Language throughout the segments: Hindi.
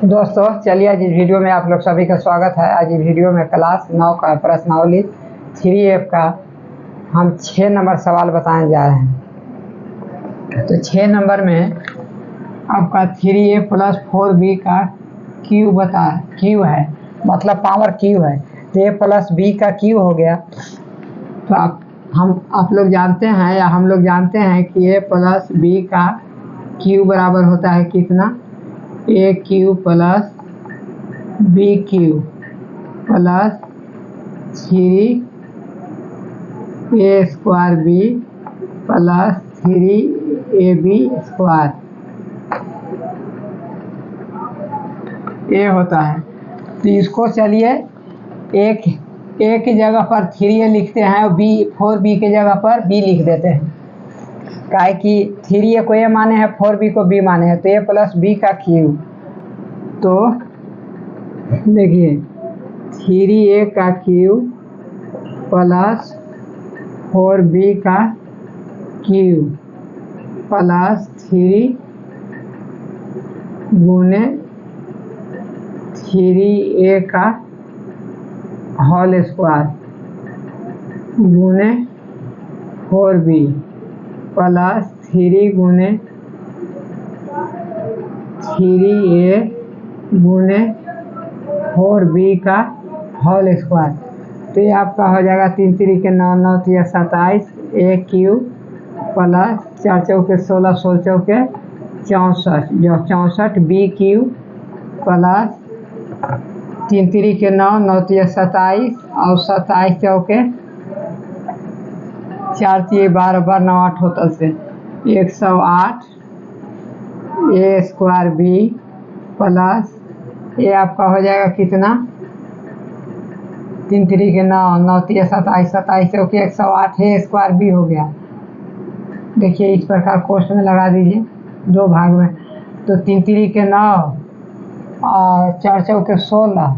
दोस्तों चलिए आज इस वीडियो में आप लोग सभी का स्वागत है। आज इस वीडियो में क्लास 9 का प्रश्नावली 3F का हम 6 नंबर सवाल बताने जा रहे हैं। तो 6 नंबर में आपका 3A प्लस 4B का क्यू है, मतलब पावर क्यू है। तो A प्लस B का क्यू हो गया। तो आप लोग जानते हैं या हम लोग जानते हैं कि A प्लस B का क्यू बराबर होता है कितना? A cube plus B cube plus 3A square B plus 3AB square ये होता है। तो इसको चलिए एक की जगह पर 3A लिखते हैं और 4B के जगह पर B लिख देते हैं। काहे कि 3A को A माने हैं, 4B को B माने हैं। तो A प्लस B का क्यू, तो देखिए 3A का क्यू प्लस 4B का क्यू प्लस 3 गुने 3A का होल स्क्वायर गुने 4B प्लस 3 गुने 3A गुने 4B का होल स्क्वायर। तो ये आपका हो जाएगा 3 3 के 9 9 3 27 A क्यू प्लस 4 चौके 16 16 चौके 64 जो 64 B क्यू प्लस 3 3 के 9 9 3 27 और 27 चौके 4 3 12 12 9 8 होता से 108 A स्क्वायर B प्लस ये आपका हो जाएगा कितना? 3 3 के 9 9 3 27 27 चौके 108 A स्क्वायर B हो गया। देखिए इस प्रकार कोष्ट में लगा दीजिए दो भाग में। तो 3 3 के 9 और 4 चौके 16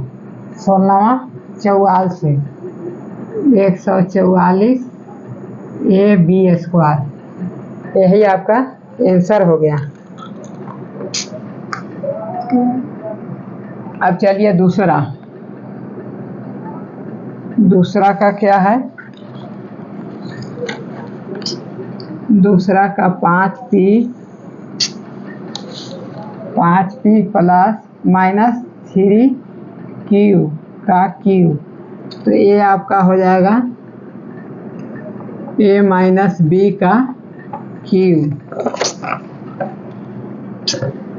16 44 144 AB स्क्वायर। यही आपका आंसर हो गया। अब चलिए दूसरा का क्या है? दूसरा का 5P प्लस माइनस 3Q का क्यू। तो ये आपका हो जाएगा A माइनस B का क्यू।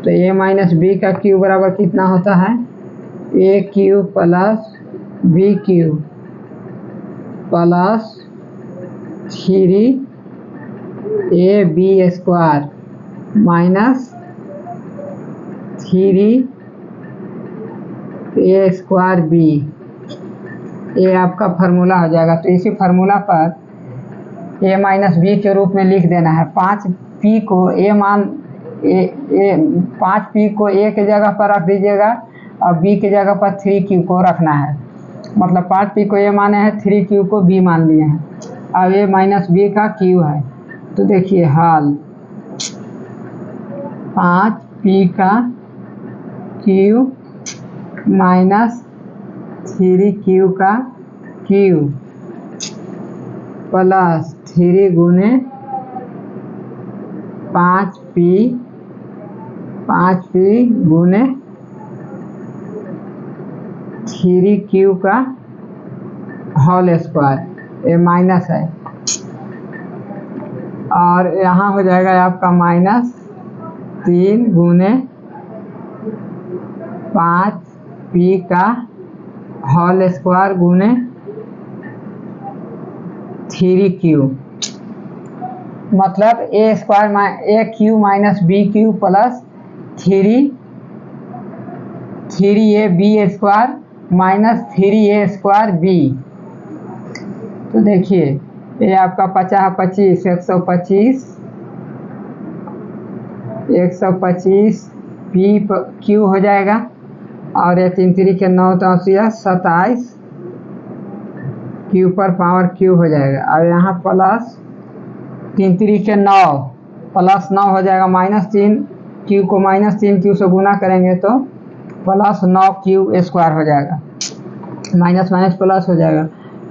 तो A माइनस B का क्यू बराबर कितना होता है? A Q plus B Q plus 3AB square minus 3A square B। ये आपका फार्मूला हो जाएगा। तो इसी फार्मूला पर A माइनस B के रूप में लिख देना है। 5P को A के जगह पर रख दीजिएगा और B के जगह पर 3Q को रखना है। मतलब 5P को A माने हैं, 3Q को B मान लिए हैं। अब A माइनस B का Q है। तो देखिए हाल 5P का Q माइनस 3Q का Q प्लस 3 गुने 5P गुने 3Q का होल स्क्वायर। ये माइनस है और यहाँ हो जाएगा आपका माइनस 3 गुने 5P का होल स्क्वायर गुने 3Q, मतलब A cube minus B Q plus 3AB square minus 3A square B। तो देखिए ये आपका 50 25 125 P क्यू हो जाएगा और ये 3 3 के 9 तो 27 क्यू पर पावर क्यू हो जाएगा। और यहाँ प्लस 3 3 के 9 प्लस 9 हो जाएगा माइनस 3 क्यू को माइनस 3 क्यू से गुना करेंगे तो प्लस 9 क्यू स्क्वायर हो जाएगा, माइनस माइनस प्लस हो जाएगा।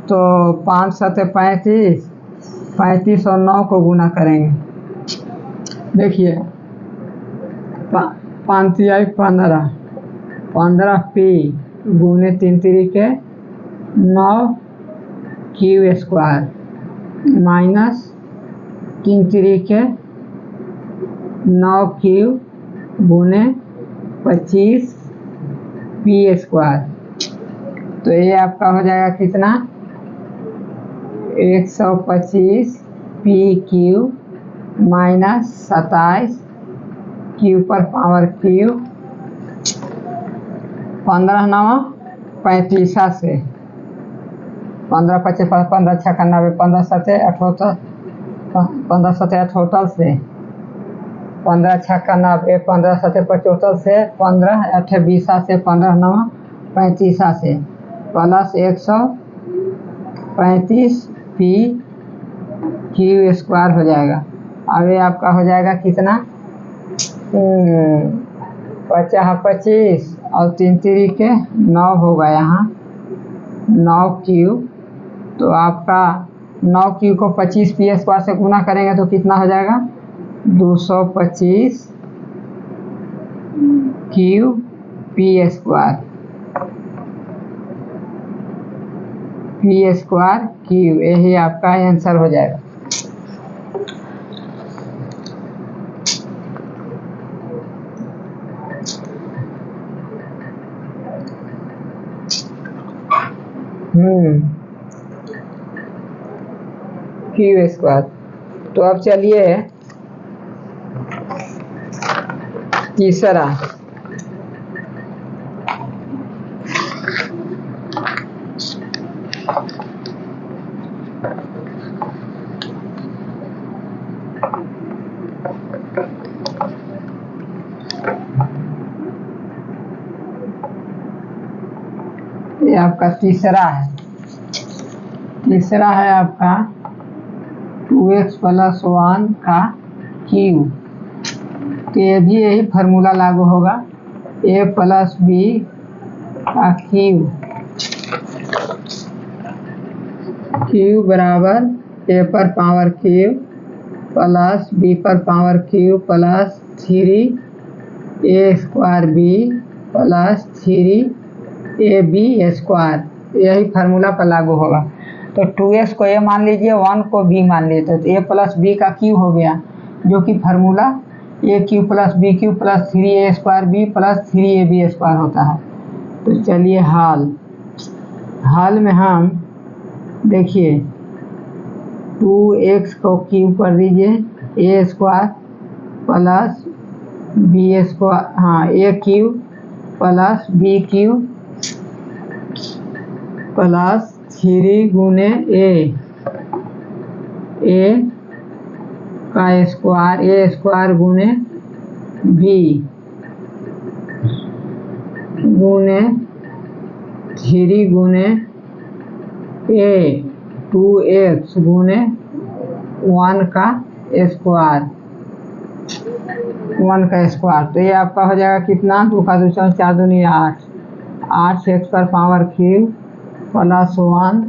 तो 5 7 35, 35 और 9 को गुना करेंगे। देखिए 5 15, 15 पी गुने 3 तिरिके 9 क्यू स्क्वायर माइनस 3 तिरिके 9 क्यू गुने 25 पी स्क्वायर। तो ये आपका हो जाएगा कितना, 125 पी क्यू माइनस 27 क्यू पर पावर क्यू, 15 9 35 से 15 25 15 6 90, 15 7 78, 15 7 78 से 15 6 90, 15 7 75 से 15 8 20 से 15 9 35 से प्लस 135 पी क्यू स्क्वायर हो जाएगा। अब ये आपका हो जाएगा कितना, 25 और 3 तिरिके 9 होगा यहाँ 9 क्यू। तो आपका 9 क्यू को 25 पी स्क्वायर से गुना करेंगे तो कितना हो जाएगा, 225 क्यू पी स्क्वायर, क्यू। यही आपका आंसर हो जाएगा। Q square. तो अब चलिए तीसरा, ये आपका तीसरा है। तीसरा है आपका 2x प्लस 1 का क्यू। तो ये भी यही फार्मूला लागू होगा, a प्लस बी का क्यू बराबर a पर पावर क्यू प्लस b पर power Q plus 3a square b plus 3ab square. यही फार्मूला पर लागू होगा। तो 2x को a मान लीजिए, 1 को b मान लीजिए, तो a प्लस b का क्यू हो गया, जो कि formula a Q plus b Q plus 3a square b plus 3ab square होता है। तो चलिए हाल में हम देखिए 2x को क्यू कर दीजिए, a square plus b square, हाँ a Q plus b Q plus 3 गुने a का स्क्वायर, a स्क्वायर गुने b गुने 3 गुने a 2x गुने 1 का स्क्वायर, 1 का स्क्वायर। तो ये आपका हो जाएगा कितना, 2 का 2 4 दूनी 8, 8 x पर पावर क्यू प्लस 1।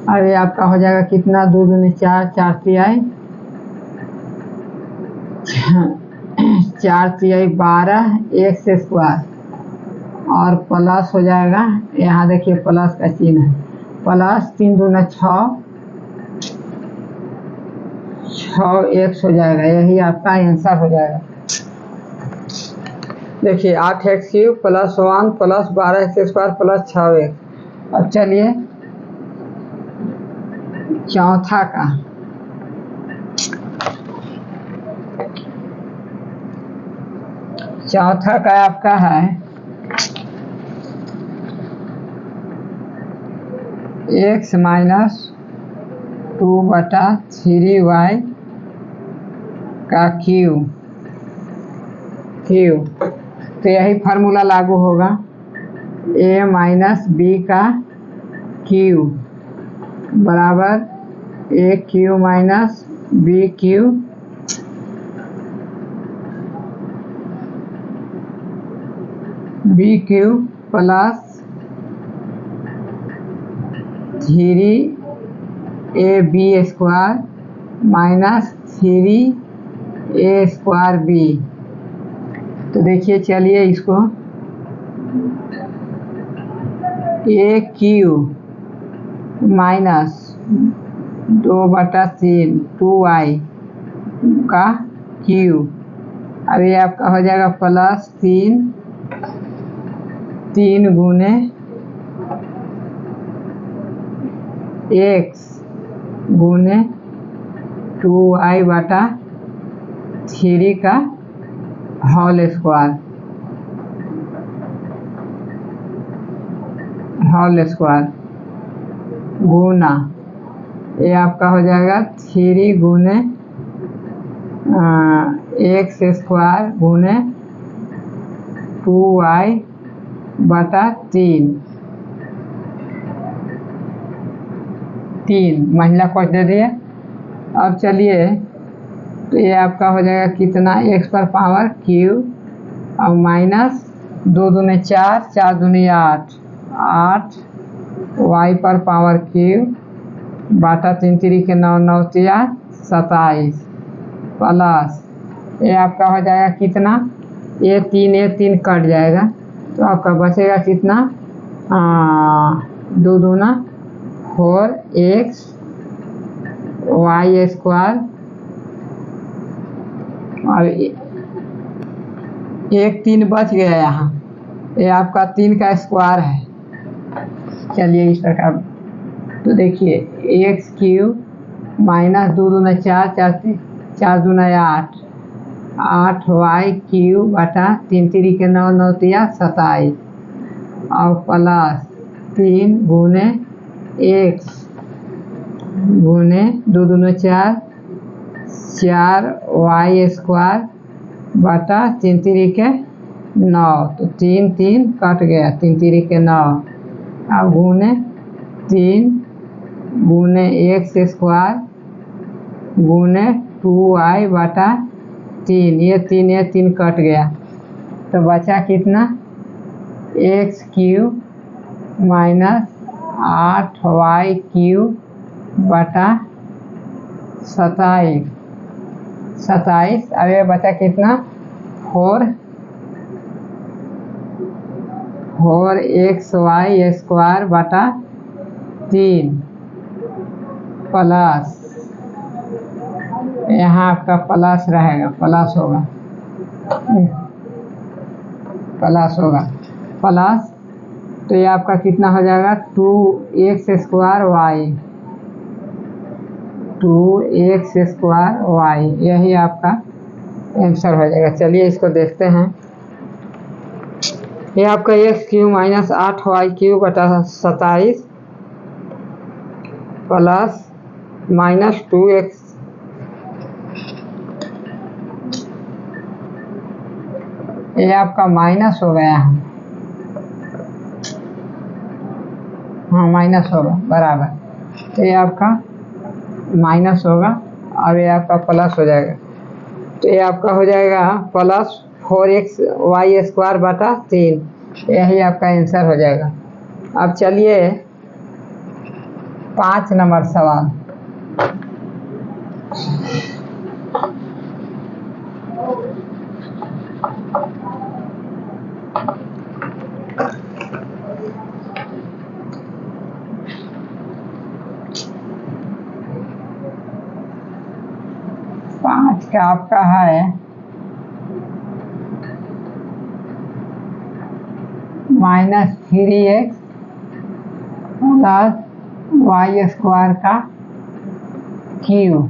अब ये आपका हो जाएगा कितना, 2 दूनी 4, 4 तिहाई 12 x स्क्वायर और प्लस हो जाएगा, यहाँ देखिए प्लस का चिन्ह है, प्लस 3 दूना 6x हो जाएगा। यही आपका आंसर हो जाएगा। देखिए 8x cube plus 1 plus 12x square plus 6x। अब चलिए चौथा का आपका है x माइनस 2/3y का क्यू। तो यही फार्मूला लागू होगा, a माइनस b का क्यू बराबर a cube minus b cube B cube plus 3ab square minus 3a² B. तो देखिए, चलिए इसको ए क्यू माइनस 2/3 2i का क्यू। अब ये आपका हो जाएगा प्लस 3 गुने x गुने 2i/3 का होल स्क्वायर गुना ये आपका हो जाएगा 3 गुने x² गुने 2i/3 महिला कोश दे दिए। अब चलिए, तो ये आपका हो जाएगा कितना, x पर पावर क्यू और माइनस 2 दूने 4 4 दूने 8 y पर पावर क्यू बटा 3 3 के 9 9 27 प्लस ये आपका हो जाएगा कितना, ये 3 कट जाएगा तो आपका बचेगा कितना, 2 दूना 4x y² और 3 बच गया यहाँ, ये आपका 3 का स्क्वायर है। चलिए इस प्रकार, तो देखिए x³ माइनस 2 दूना 4 4 दूना 8y³ बटा 3 3 के 9 9 27 और प्लस 3 गुने x गुने 2 दूना 4 4y² बटा 3 3 के 9, तो 3 कट गया, 3 3 के 9 अब गुने 3 गुने x² गुने 2i/3, ये 3 कट गया तो बचा कितना, x³ माइनस 8y³ बटा 27। अब ये बचा कितना, 4xy² बटा 3 प्लस यहाँ आपका प्लस रहेगा, प्लस होगा प्लस, तो ये आपका कितना हो जाएगा, 2x² यही आपका आंसर हो जाएगा। चलिए इसको देखते हैं। ये आपका x³ माइनस 8y³ बटा 27 प्लस माइनस 2x ये आपका माइनस हो गया, हाँ माइनस होगा बराबर, तो ये आपका माइनस होगा और ये आपका प्लस हो जाएगा, तो ये आपका हो जाएगा प्लस 4xy² बटा 3, यही आपका आंसर हो जाएगा। अब चलिए 5 नंबर सवाल। पाँच का आपका है -3x प्लस y² का क्यू।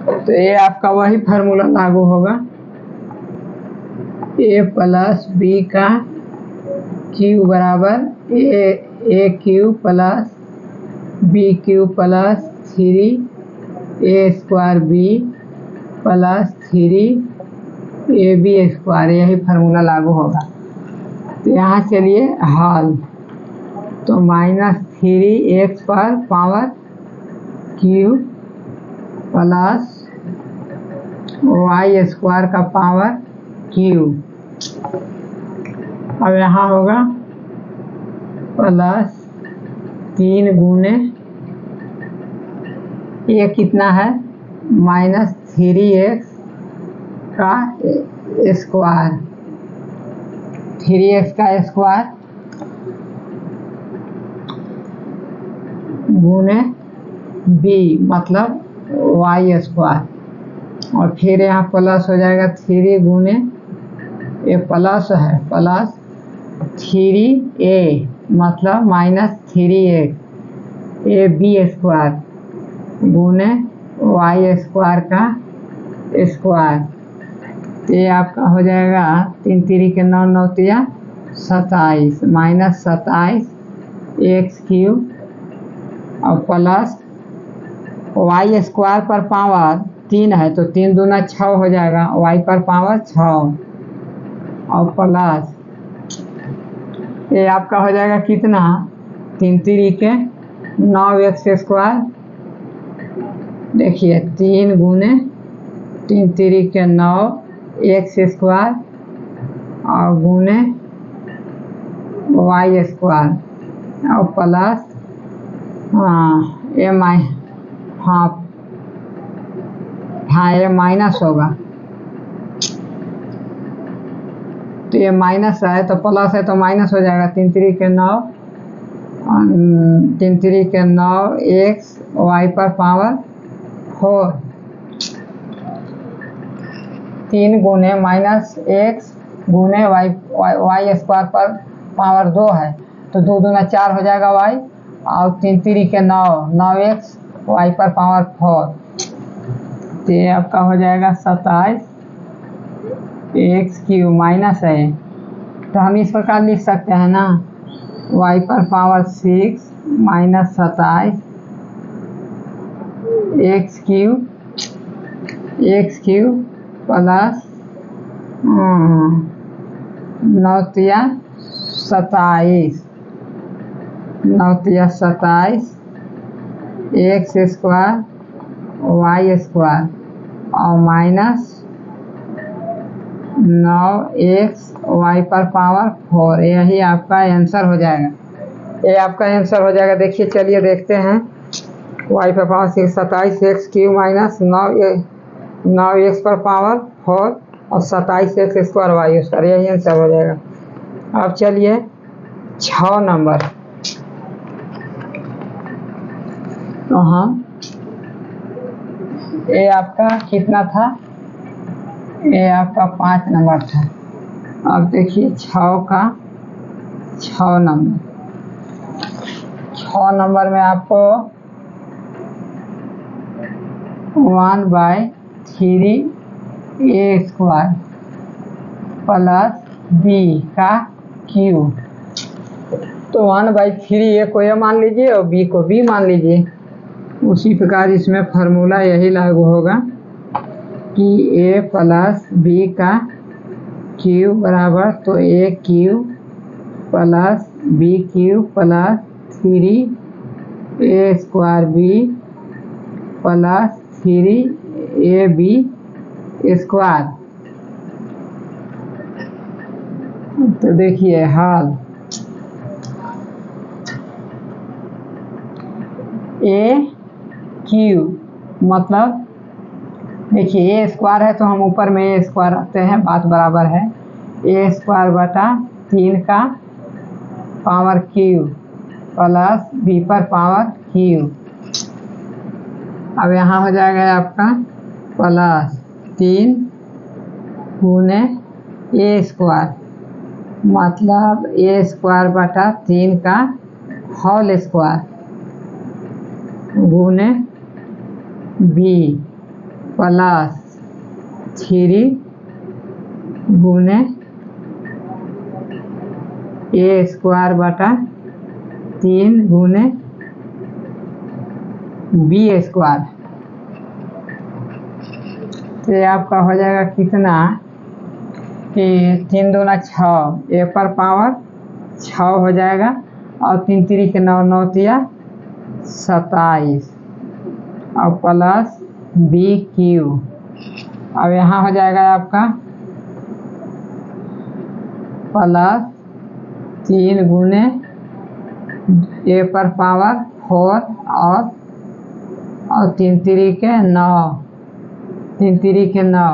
तो ये आपका वही फार्मूला लागू होगा, a प्लस b का क्यू बराबर a³ plus b³ plus 3a² b plus 3ab², यही फार्मूला लागू होगा। तो यहाँ चलिए हल, तो -3x पर पावर क्यू प्लस y² का पावर क्यू अब यहाँ होगा प्लस 3 गुने ये कितना है -3x का स्क्वायर, 3x का स्क्वायर गुने b मतलब y स्क्वायर, और फिर यहाँ प्लस हो जाएगा 3 गुने ये प्लस है प्लस 3a मतलब -3x ए बी स्क्वायर गुने y स्क्वायर का स्क्वायर। तो ये आपका हो जाएगा 3 3 के 9 9 तिया 27 -27 एक्स क्यूब और प्लस वाई स्क्वायर पर पावर 3 है तो 3 दूना 6 हो जाएगा, वाई पर पावर 6 और प्लस ये आपका हो जाएगा कितना 3 3 के 9 एक्स स्क्वायर। देखिए 3 गुने 3 3 के 9 एक्स स्क्वायर और गुने वाई स्क्वायर और प्लस एम आई हाँ ये माइनस होगा, तो ये माइनस है तो प्लस है तो माइनस हो जाएगा। 3 3 के 9 3 3 के 9 एक्स वाई पर पावर 4 3 गुने -x गुने वाई स्क्वायर पर पावर 2 है तो 2 दूना 4 हो जाएगा y और 3 3 के 9 9x वाई पर पावर 4 तो ये आपका हो जाएगा 27 एक्स क्यूब माइनस है तो हम इस प्रकार लिख सकते हैं ना y पर पावर 6 -27 एक्स क्यूब प्लस 9 तिया 27 एक्स स्क्वायर वाई स्क्वायर और माइनस 9x वाई पर पावर 4, यही आपका आंसर हो जाएगा। ये आपका आंसर हो जाएगा। देखिए चलिए देखते हैं वाई पर power 6 27 x cube minus 9 x पर पावर 4 और 27 एक्स स्क्वायर वाई स्क्वायर, यही आंसर हो जाएगा। अब चलिए 6 नंबर तो हम ये आपका कितना था, ये आपका 5 नंबर था। अब देखिए 6 नंबर में आपको 1/3 ए स्क्वायर प्लस बी का क्यूब, तो 1/3 ए को ए मान लीजिए और बी को बी मान लीजिए। उसी प्रकार इसमें फार्मूला यही लागू होगा कि a प्लस बी का क्यूब बराबर तो A cube plus B cube plus 3 A square B plus 3 A B square. तो देखिए हल ए क्यूब मतलब देखिए ए स्क्वायर है तो हम ऊपर में ए स्क्वायर रखते हैं, बात बराबर है। ए स्क्वायर बटा 3 का पावर क्यूब प्लस बी पर पावर क्यूब। अब यहाँ हो जाएगा आपका प्लस 3 गुने ए स्क्वायर मतलब ए स्क्वायर बटा 3 का होल स्क्वायर गुने बी प्लस 3 गुने ए स्क्वायर बटा 3 गुने बी स्क्वायर। तो ये आपका हो जाएगा कितना कि 3 दूना 6 ए पर पावर 6 हो जाएगा और 3 3 के 9 9 तिया 27 और प्लस बी क्यू। अब यहाँ हो जाएगा आपका प्लस 3 गुने a पर पावर 4 और 3 तिरिके 9, 3 तिरिके 9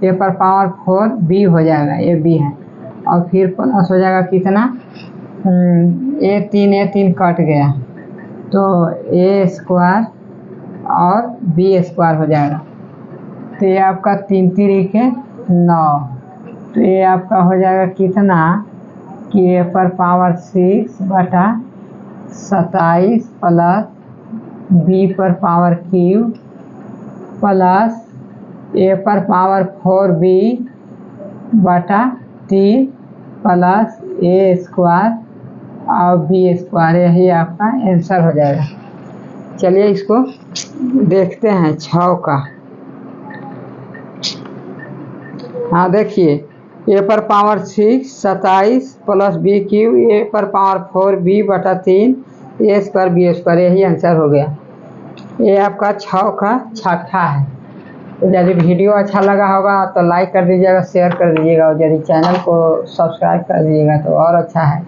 a पर पावर 4 b हो जाएगा, ये b है। और फिर प्लस हो जाएगा कितना, a3 कट गया तो a स्क्वायर और b स्क्वायर हो जाएगा। तो ये आपका 3 तिरिके 9, तो ये आपका हो जाएगा कितना कि a पर पावर 6 बटा 27 प्लस b पर पावर क्यूब प्लस a पर पावर 4b बटा 3 प्लस a स्क्वायर और b स्क्वायर, यही आपका आंसर हो जाएगा। चलिए इसको देखते हैं 6 का। हाँ देखिए, a पर power 6 27 plus b cube a पर पावर 4b बटा 3 a स्क्वायर b स्क्वायर, यही आंसर हो गया। ये आपका 6 का छठा है। तो यदि वीडियो अच्छा लगा होगा तो लाइक कर दीजिएगा, शेयर कर दीजिएगा, और यदि चैनल को सब्सक्राइब कर दीजिएगा तो और अच्छा है।